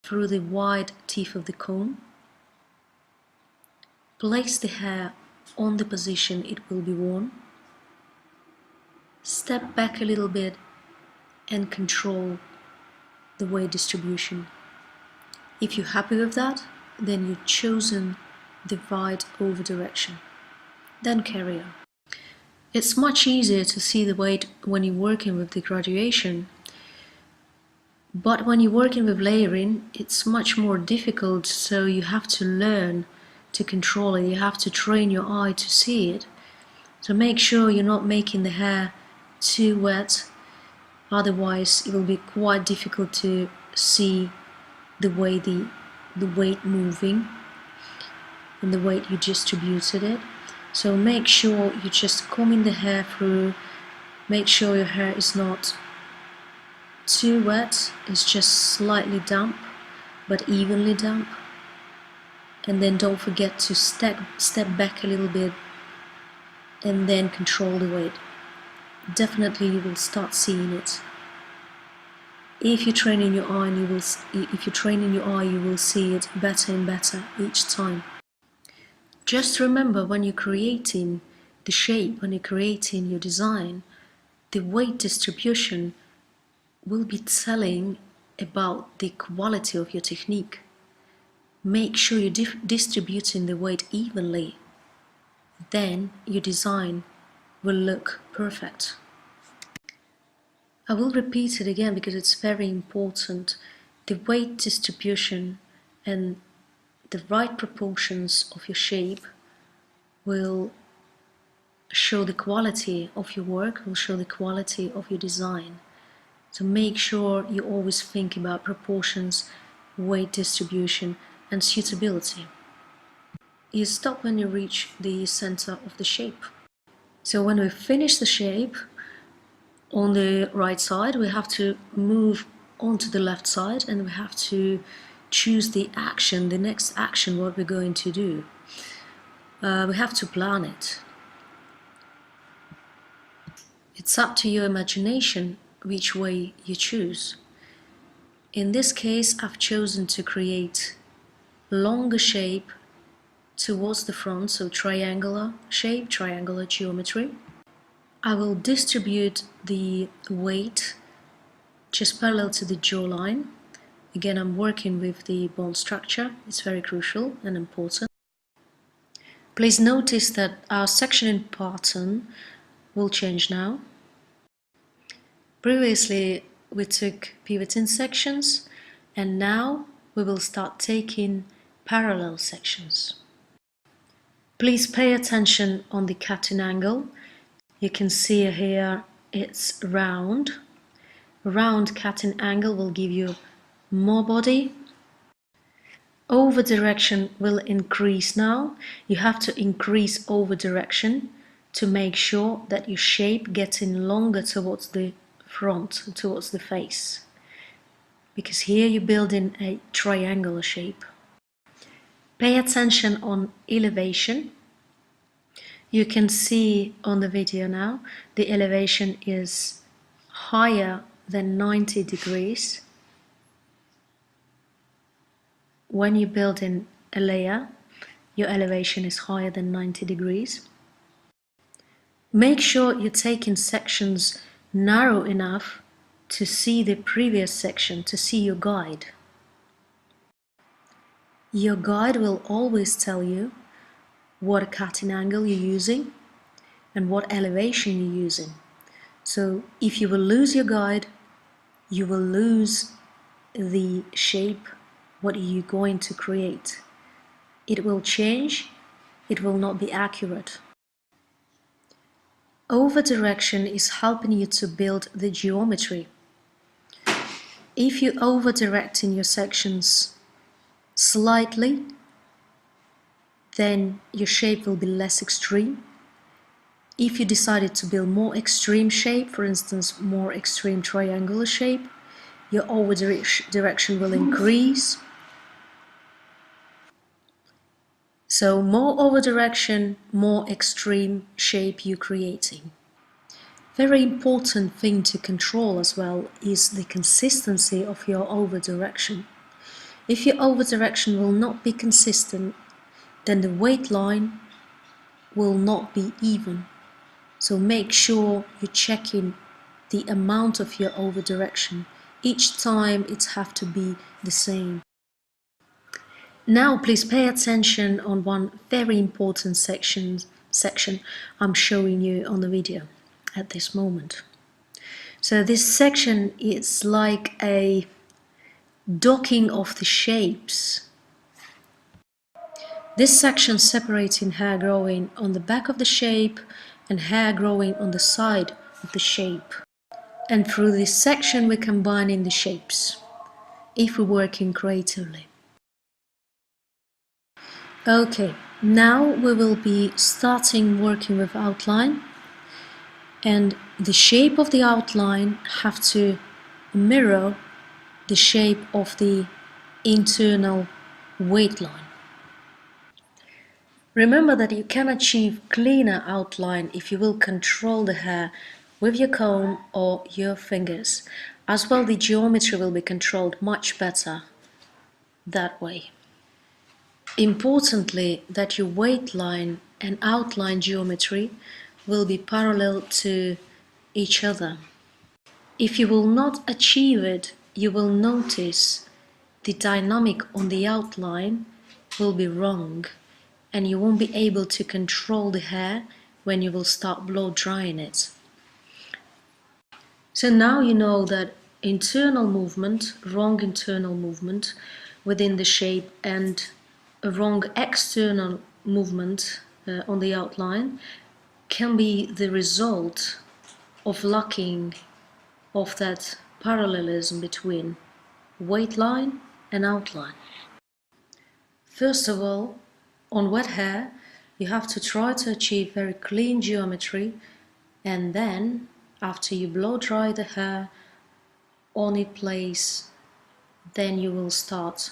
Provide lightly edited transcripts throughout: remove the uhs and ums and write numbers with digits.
through the wide teeth of the comb. Place the hair on the position it will be worn. Step back a little bit and control the weight distribution. If you're happy with that, then you've chosen the right over direction. Then carry on. It's much easier to see the weight when you're working with the graduation, but when you're working with layering, it's much more difficult, so you have to learn to control it. You have to train your eye to see it. So make sure you're not making the hair too wet, otherwise it will be quite difficult to see the way the weight moving and the weight you distributed it. So make sure you're just combing the hair through, make sure your hair is not too wet, it's just slightly damp, but evenly damp. And then don't forget to step back a little bit and then control the weight. Definitely you will start seeing it. If you train in your eye, you will see it better and better each time. Just remember, when you're creating the shape, when you're creating your design, the weight distribution will be telling about the quality of your technique. Make sure you're distributing the weight evenly. Then your design will look perfect. I will repeat it again because it's very important. The weight distribution and the right proportions of your shape will show the quality of your work, will show the quality of your design. So make sure you always think about proportions, weight distribution and suitability. You stop when you reach the center of the shape. So when we finish the shape on the right side, we have to move onto the left side and we have to choose the action, the next action, what we're going to do. We have to plan it. It's up to your imagination which way you choose. In this case, I've chosen to create longer shape towards the front, so triangular shape, triangular geometry. I will distribute the weight just parallel to the jawline. Again, I'm working with the bone structure. It's very crucial and important. Please notice that our sectioning pattern will change now. Previously, we took pivoting sections, and now we will start taking parallel sections. Please pay attention on the cutting angle. You can see here it's round. Round cutting angle will give you more body. Over direction will increase now. You have to increase over direction to make sure that your shape getting longer towards the front, towards the face. Because here you're building a triangular shape. Pay attention on elevation. You can see on the video now, the elevation is higher than 90 degrees. When you build in a layer, your elevation is higher than 90 degrees. Make sure you're taking sections narrow enough to see the previous section, to see your guide. Your guide will always tell you what cutting angle you're using and what elevation you're using. So if you will lose your guide, you will lose the shape, what you're going to create. It will change, it will not be accurate. Over direction is helping you to build the geometry. If you over direct in your sections slightly, then your shape will be less extreme. If you decided to build more extreme shape, for instance, more extreme triangular shape, your over direction will increase. So more over direction, more extreme shape you're creating. Very important thing to control as well is the consistency of your over direction. If your over direction will not be consistent, then the weight line will not be even. So make sure you're checking the amount of your over direction. Each time it has to be the same. Now please pay attention on one very important section I'm showing you on the video at this moment. So this section is like a docking of the shapes. This section separating hair growing on the back of the shape and hair growing on the side of the shape. And through this section we're combining the shapes, if we're working creatively. Okay, now we will be starting working with outline, and the shape of the outline have to mirror the shape of the internal weight line. Remember that you can achieve cleaner outline if you will control the hair with your comb or your fingers. As well, the geometry will be controlled much better that way. Importantly, that your weight line and outline geometry will be parallel to each other. If you will not achieve it, you will notice the dynamic on the outline will be wrong, and you won't be able to control the hair when you will start blow drying it. So now you know that internal movement, wrong internal movement within the shape, and a wrong external movement on the outline can be the result of lacking of that parallelism between weight line and outline. First of all, on wet hair, you have to try to achieve very clean geometry, and then after you blow dry the hair on its place, then you will start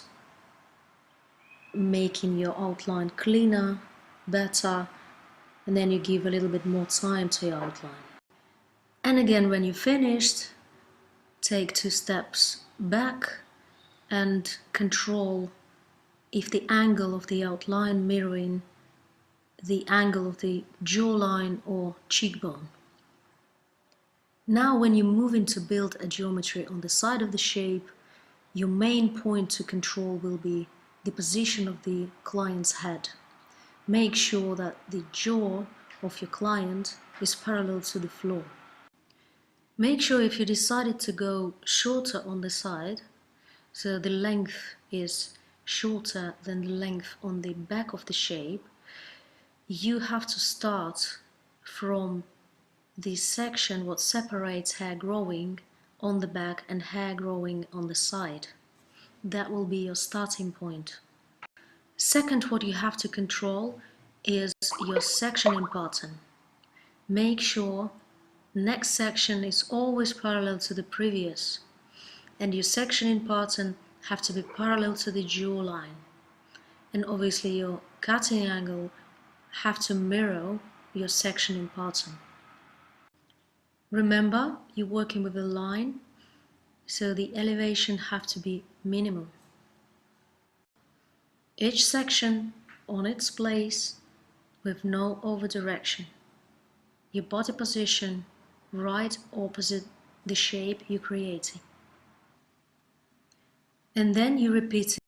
making your outline cleaner, better, and then you give a little bit more time to your outline. And again, when you're finished, take 2 steps back and control if the angle of the outline mirroring the angle of the jawline or cheekbone. Now when you're moving to build a geometry on the side of the shape, your main point to control will be the position of the client's head. Make sure that the jaw of your client is parallel to the floor. Make sure if you decided to go shorter on the side, so the length is shorter than the length on the back of the shape, you have to start from the section what separates hair growing on the back and hair growing on the side. That will be your starting point. Second, what you have to control is your sectioning pattern. Make sure next section is always parallel to the previous, and your sectioning pattern have to be parallel to the jawline, and obviously your cutting angle have to mirror your sectioning pattern. Remember, you're working with a line, so the elevation have to be minimum. Each section on its place with no over direction. Your body position right opposite the shape you're creating. And then you repeat it